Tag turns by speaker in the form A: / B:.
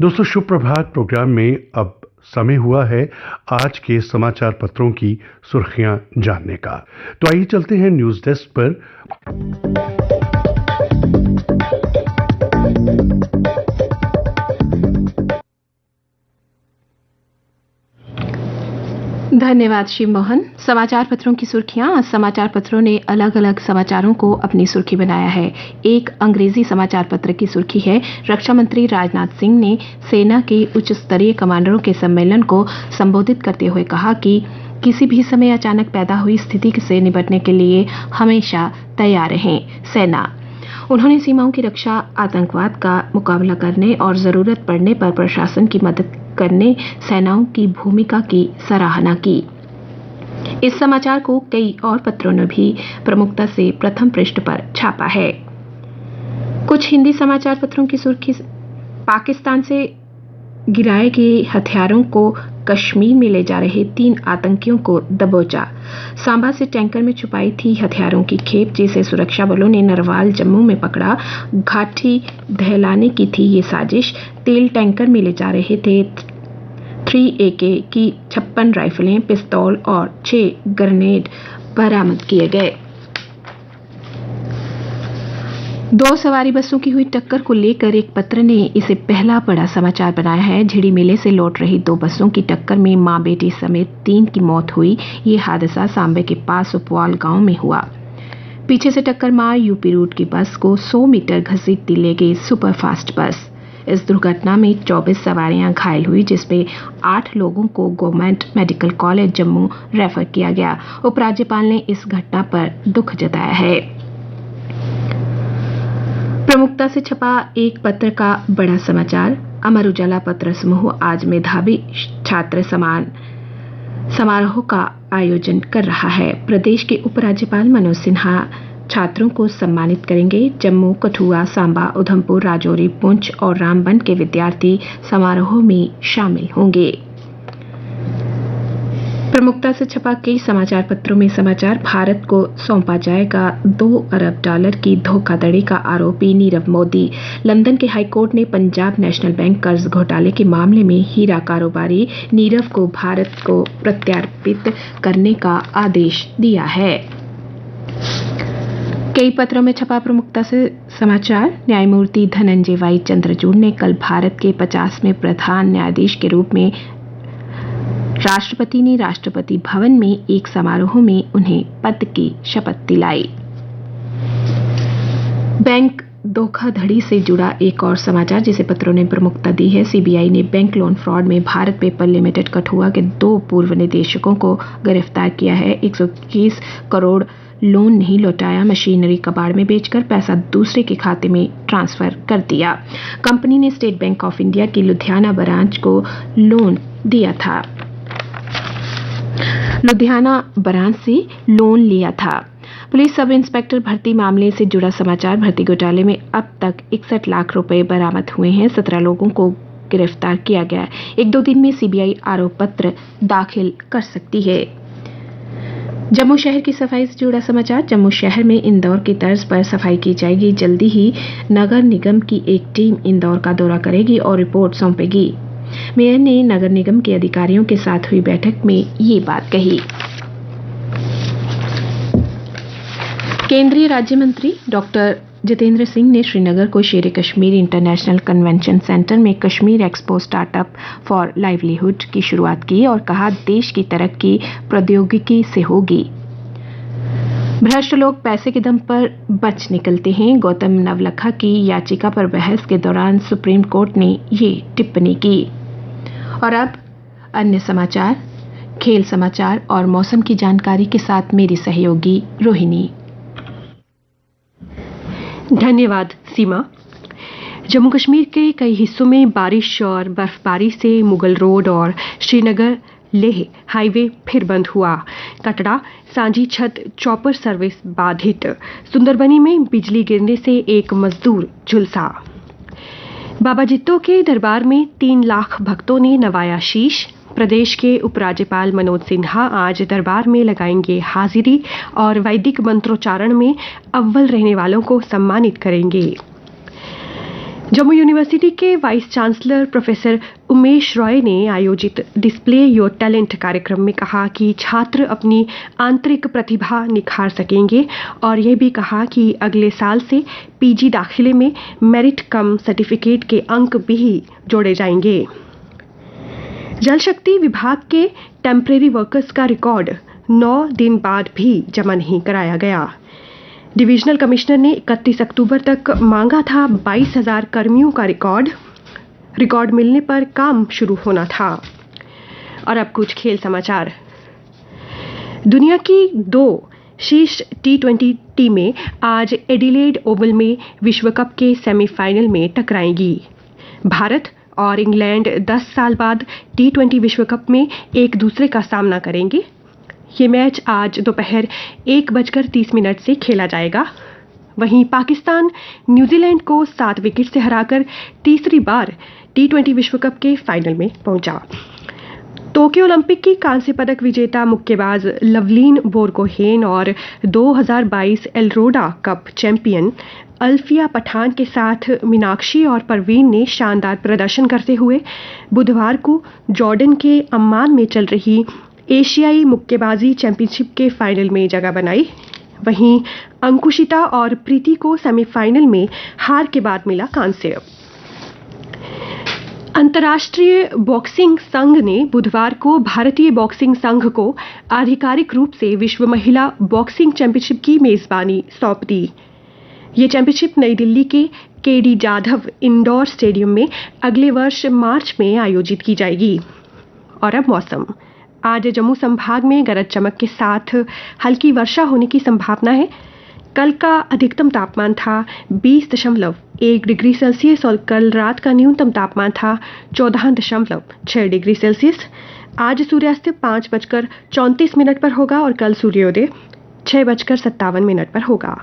A: दोस्तों, शुभ प्रभात प्रोग्राम में अब समय हुआ है आज के समाचार पत्रों की सुर्खियां जानने का। तो आइए चलते हैं न्यूज डेस्क पर।
B: धन्यवाद शिव मोहन। समाचार पत्रों की सुर्खियां। आज समाचार पत्रों ने अलग अलग समाचारों को अपनी सुर्खी बनाया है। एक अंग्रेजी समाचार पत्र की सुर्खी है, रक्षा मंत्री राजनाथ सिंह ने सेना के उच्च स्तरीय कमांडरों के सम्मेलन को संबोधित करते हुए कहा कि किसी भी समय अचानक पैदा हुई स्थिति से निपटने के लिए हमेशा तैयार रहें सेना। उन्होंने सीमाओं की रक्षा, आतंकवाद का मुकाबला करने और जरूरत पड़ने पर प्रशासन की मदद करने सेनाओं की भूमिका की सराहना की। इस समाचार को कई और पत्रों ने भी प्रमुखता से प्रथम पृष्ठ पर छापा है। कुछ हिंदी समाचार पत्रों की सुर्खी, पाकिस्तान से गिराए गए हथियारों को कश्मीर में ले जा रहे 3 आतंकियों को दबोचा। सांबा से टैंकर में छुपाई थी हथियारों की खेप, जिसे सुरक्षा बलों ने नरवाल जम्मू में पकड़ा। घाटी दहलाने की थी ये साजिश। तेल टैंकर में ले जा रहे थे 3AK की 56 राइफलें, पिस्तौल और 6 ग्रेनेड बरामद किए गए। 2 सवारी बसों की हुई टक्कर को लेकर एक पत्र ने इसे पहला बड़ा समाचार बनाया है। झिड़ी मेले से लौट रही 2 बसों की टक्कर में मां बेटी समेत 3 की मौत हुई। ये हादसा सांबे के पास उपवाल गांव में हुआ। पीछे से टक्कर मार यूपी रूट की बस को 100 मीटर घसीटती ले गई सुपरफास्ट बस। इस दुर्घटना में 24 सवारियां घायल हुई, जिसमें 8 लोगों को government medical college Jammu refer किया गया। उपराज्यपाल ने इस घटना पर दुख जताया है। प्रमुखता से छपा एक पत्र का बड़ा समाचार, अमर उजाला पत्र समूह आज मेधावी छात्र समारोह का आयोजन कर रहा है। प्रदेश के उपराज्यपाल मनोज सिन्हा छात्रों को सम्मानित करेंगे। जम्मू, कठुआ, सांबा, उधमपुर, राजौरी, पुंछ और रामबन के विद्यार्थी समारोह में शामिल होंगे। प्रमुखता से छपा कई समाचार पत्रों में समाचार, भारत को सौंपा जाएगा $2 अरब की धोखाधड़ी का आरोपी नीरव मोदी। लंदन के हाईकोर्ट ने पंजाब नेशनल बैंक कर्ज घोटाले के मामले में हीरा कारोबारी नीरव को भारत को प्रत्यर्पित करने का आदेश दिया है। कई पत्रों में छपा प्रमुखता से समाचार, न्यायमूर्ति धनंजय वाई चंद्रचूड़ ने कल भारत के 50वें प्रधान न्यायाधीश के रूप में राष्ट्रपति ने राष्ट्रपति भवन में एक समारोह में उन्हें पद की शपथ दिलाई। बैंक धोखाधड़ी से जुड़ा एक और समाचार जिसे पत्रों ने प्रमुखता दी है, सीबीआई ने बैंक लोन फ्रॉड में भारत पेपर लिमिटेड कठुआ के 2 पूर्व निदेशकों को गिरफ्तार किया है। 121 करोड़ लोन नहीं लौटाया, मशीनरी कबाड़ में बेचकर पैसा दूसरे के खाते में ट्रांसफर कर दिया। कंपनी ने स्टेट बैंक ऑफ इंडिया की लुधियाना ब्रांच को लोन दिया था, लुधियाना ब्रांच से लोन लिया था। पुलिस सब इंस्पेक्टर भर्ती मामले से जुड़ा समाचार, भर्ती घोटाले में अब तक 61 लाख रुपए बरामद हुए हैं। 17 लोगों को गिरफ्तार किया गया। 1-2 दिन में सीबीआई आरोप पत्र दाखिल कर सकती है। जम्मू शहर की सफाई से जुड़ा समाचार, जम्मू शहर में इंदौर की तर्ज पर सफाई की जाएगी। जल्दी ही नगर निगम की एक टीम इंदौर का दौरा करेगी और रिपोर्ट सौंपेगी। मेयर ने नगर निगम के अधिकारियों के साथ हुई बैठक में ये बात कही। केंद्रीय राज्य मंत्री डॉक्टर जितेंद्र सिंह ने श्रीनगर को शेर कश्मीर इंटरनेशनल कन्वेंशन सेंटर में Kashmir expo startup for livelihood की शुरुआत की और कहा, देश की तरक्की प्रौद्योगिकी से होगी। भ्रष्ट लोग पैसे के दम पर बच निकलते हैं। गौतम नवलखा की याचिका पर बहस के दौरान सुप्रीम कोर्ट ने ये टिप्पणी की। और अब अन्य समाचार, खेल समाचार और मौसम की जानकारी के साथ मेरी सहयोगी रोहिणी।
C: धन्यवाद सीमा। जम्मू कश्मीर के कई हिस्सों में बारिश और बर्फबारी से मुगल रोड और श्रीनगर लेह हाईवे फिर बंद हुआ। कटड़ा सांझी छत चॉपर सर्विस बाधित। सुंदरबनी में बिजली गिरने से एक मजदूर झुलसा। बाबा जित्तो के दरबार में 3 लाख भक्तों ने नवाया शीश। प्रदेश के उपराज्यपाल मनोज सिन्हा आज दरबार में लगाएंगे हाजिरी और वैदिक मंत्रोच्चारण में अव्वल रहने वालों को सम्मानित करेंगे। जम्मू यूनिवर्सिटी के vice chancellor professor Umesh Roy ने आयोजित डिस्प्ले योर टैलेंट कार्यक्रम में कहा कि छात्र अपनी आंतरिक प्रतिभा निखार सकेंगे और यह भी कहा कि अगले साल से पीजी दाखिले में मेरिट कम सर्टिफिकेट के अंक भी जोड़े जाएंगे। जल शक्ति विभाग के टेम्परेरी वर्कर्स का रिकॉर्ड 9 दिन बाद भी जमा नहीं कराया गया। डिविजनल कमिश्नर ने 31 अक्टूबर तक मांगा था 22,000 कर्मियों का रिकॉर्ड मिलने पर काम शुरू होना था। और अब कुछ खेल समाचार। दुनिया की 2 शीर्ष T20 टीमें आज एडिलेड ओवल में विश्व कप के सेमीफाइनल में टकराएंगी। भारत और इंग्लैंड 10 साल बाद T20 विश्व कप में एक दूसरे का सामना करेंगे। ये मैच आज दोपहर 1:30 से खेला जाएगा। वहीं पाकिस्तान न्यूजीलैंड को 7 विकेट से हराकर तीसरी बार T20 विश्व कप के फाइनल में पहुंचा। टोक्यो ओलंपिक की कांस्य पदक विजेता मुक्केबाज लवलीन बोरगोहेन और 2022 एल्रोडा कप चैंपियन अल्फिया पठान के साथ मीनाक्षी और परवीन ने शानदार प्रदर्शन करते हुए बुधवार को जॉर्डन के अम्मान में चल रही एशियाई मुक्केबाजी चैंपियनशिप के फाइनल में जगह बनाई। वहीं अंकुशिता और प्रीति को सेमीफाइनल में हार के बाद मिला कांस्य। अंतर्राष्ट्रीय बॉक्सिंग संघ ने बुधवार को भारतीय बॉक्सिंग संघ को आधिकारिक रूप से विश्व महिला बॉक्सिंग चैंपियनशिप की मेजबानी सौंप दी। ये चैंपियनशिप नई दिल्ली के केडी जाधव इंडोर स्टेडियम में अगले वर्ष मार्च में आयोजित की जाएगी। और अब मौसम। आज जम्मू संभाग में गरज चमक के साथ हल्की वर्षा होने की संभावना है। कल का अधिकतम तापमान था 20.1 डिग्री सेल्सियस और कल रात का न्यूनतम तापमान था 14.6 डिग्री सेल्सियस। आज सूर्यास्त 5:34 पर होगा और कल सूर्योदय 6:57 पर होगा।